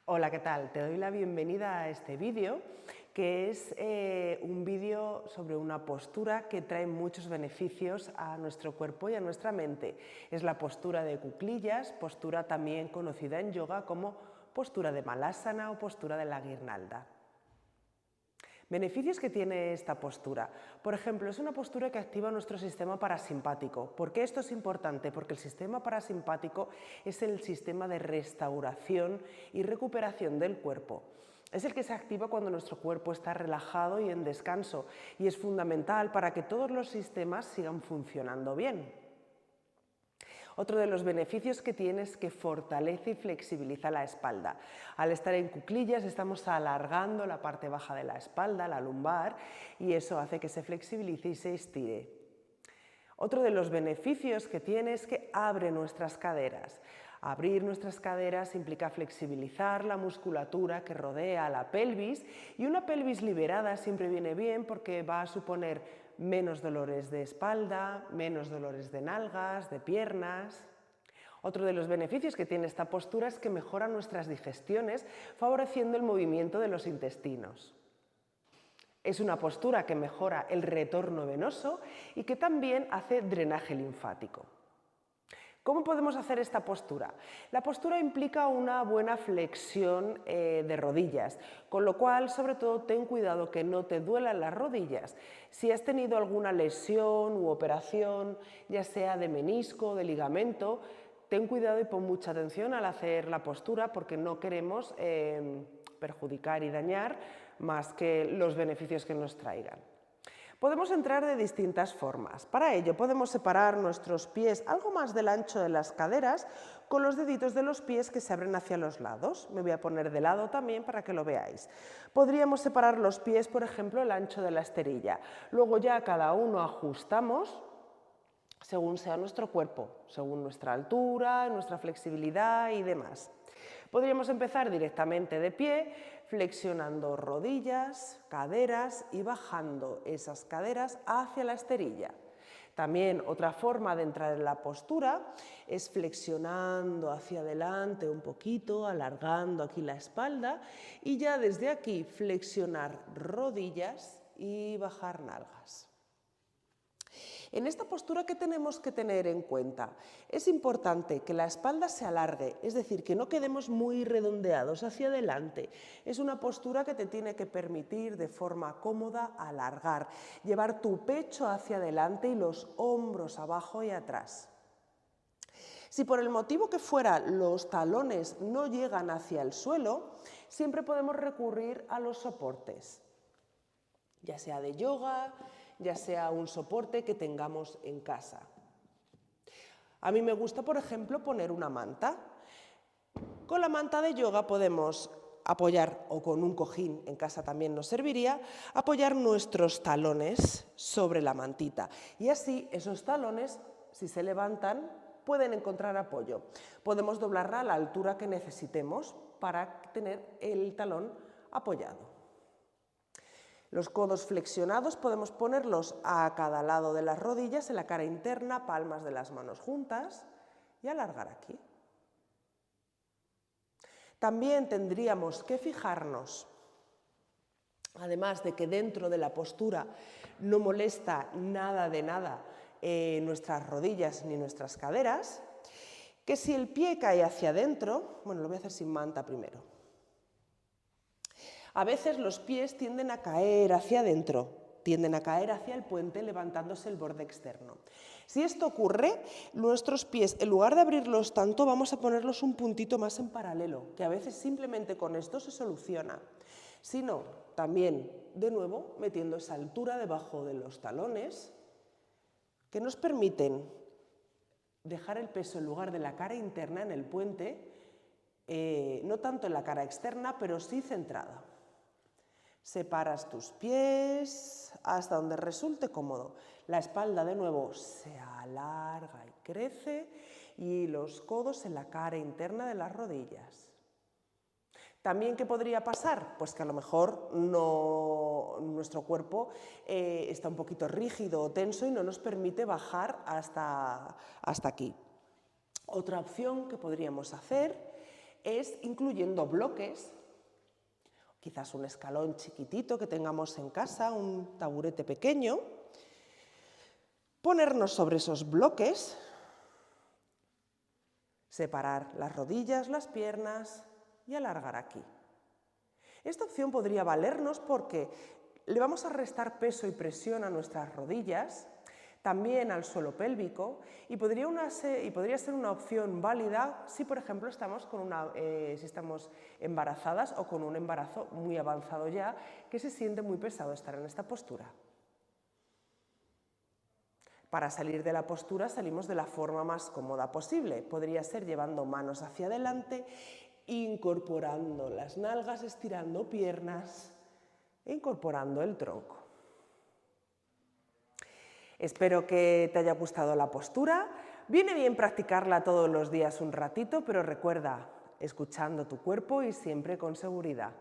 Hola, ¿qué tal? Te doy la bienvenida a este vídeo, que es un vídeo sobre una postura que trae muchos beneficios a nuestro cuerpo y a nuestra mente. Es la postura de cuclillas, postura también conocida en yoga como postura de Malasana o postura de la guirnalda. Beneficios que tiene esta postura. Por ejemplo, es una postura que activa nuestro sistema parasimpático. ¿Por qué esto es importante? Porque el sistema parasimpático es el sistema de restauración y recuperación del cuerpo. Es el que se activa cuando nuestro cuerpo está relajado y en descanso, y es fundamental para que todos los sistemas sigan funcionando bien. Otro de los beneficios que tiene es que fortalece y flexibiliza la espalda. Al estar en cuclillas estamos alargando la parte baja de la espalda, la lumbar, y eso hace que se flexibilice y se estire. Otro de los beneficios que tiene es que abre nuestras caderas. Abrir nuestras caderas implica flexibilizar la musculatura que rodea la pelvis, y una pelvis liberada siempre viene bien porque va a suponer menos dolores de espalda, menos dolores de nalgas, de piernas. Otro de los beneficios que tiene esta postura es que mejora nuestras digestiones, favoreciendo el movimiento de los intestinos. Es una postura que mejora el retorno venoso y que también hace drenaje linfático. ¿Cómo podemos hacer esta postura? La postura implica una buena flexión de rodillas, con lo cual, sobre todo, ten cuidado que no te duelan las rodillas. Si has tenido alguna lesión u operación, ya sea de menisco o de ligamento, ten cuidado y pon mucha atención al hacer la postura, porque no queremos perjudicar y dañar más que los beneficios que nos traigan. Podemos entrar de distintas formas. Para ello podemos separar nuestros pies algo más del ancho de las caderas con los deditos de los pies que se abren hacia los lados. Me voy a poner de lado también para que lo veáis. Podríamos separar los pies, por ejemplo, el ancho de la esterilla. Luego ya cada uno ajustamos según sea nuestro cuerpo, según nuestra altura, nuestra flexibilidad y demás. Podríamos empezar directamente de pie, flexionando rodillas, caderas y bajando esas caderas hacia la esterilla. También otra forma de entrar en la postura es flexionando hacia adelante un poquito, alargando aquí la espalda, y ya desde aquí flexionar rodillas y bajar nalgas. En esta postura, ¿qué tenemos que tener en cuenta? Es importante que la espalda se alargue, es decir, que no quedemos muy redondeados hacia adelante. Es una postura que te tiene que permitir de forma cómoda alargar, llevar tu pecho hacia adelante y los hombros abajo y atrás. Si por el motivo que fuera los talones no llegan hacia el suelo, siempre podemos recurrir a los soportes, ya sea de yoga, ya sea un soporte que tengamos en casa. A mí me gusta, por ejemplo, poner una manta. Con la manta de yoga podemos apoyar, o con un cojín en casa también nos serviría, apoyar nuestros talones sobre la mantita. Y así esos talones, si se levantan, pueden encontrar apoyo. Podemos doblarla a la altura que necesitemos para tener el talón apoyado. Los codos flexionados podemos ponerlos a cada lado de las rodillas, en la cara interna, palmas de las manos juntas, y alargar aquí. También tendríamos que fijarnos, además de que dentro de la postura no molesta nada de nada nuestras rodillas ni nuestras caderas, que si el pie cae hacia adentro, bueno, lo voy a hacer sin manta primero. A veces los pies tienden a caer hacia adentro, tienden a caer hacia el puente levantándose el borde externo. Si esto ocurre, nuestros pies, en lugar de abrirlos tanto, vamos a ponerlos un puntito más en paralelo, que a veces simplemente con esto se soluciona. Si no, también, de nuevo, metiendo esa altura debajo de los talones, que nos permiten dejar el peso en lugar de la cara interna en el puente, no tanto en la cara externa, pero sí centrada. Separas tus pies hasta donde resulte cómodo. La espalda de nuevo se alarga y crece, y los codos en la cara interna de las rodillas. También, ¿qué podría pasar? Pues que a lo mejor nuestro cuerpo está un poquito rígido o tenso y no nos permite bajar hasta aquí. Otra opción que podríamos hacer es incluyendo bloques, quizás un escalón chiquitito que tengamos en casa, un taburete pequeño, ponernos sobre esos bloques, separar las rodillas, las piernas y alargar aquí. Esta opción podría valernos porque le vamos a restar peso y presión a nuestras rodillas, también al suelo pélvico, y podría ser una opción válida si, por ejemplo, estamos embarazadas o con un embarazo muy avanzado ya, que se siente muy pesado estar en esta postura. Para salir de la postura salimos de la forma más cómoda posible. Podría ser llevando manos hacia adelante, incorporando las nalgas, estirando piernas e incorporando el tronco. Espero que te haya gustado la postura. Viene bien practicarla todos los días un ratito, pero recuerda, escuchando tu cuerpo y siempre con seguridad.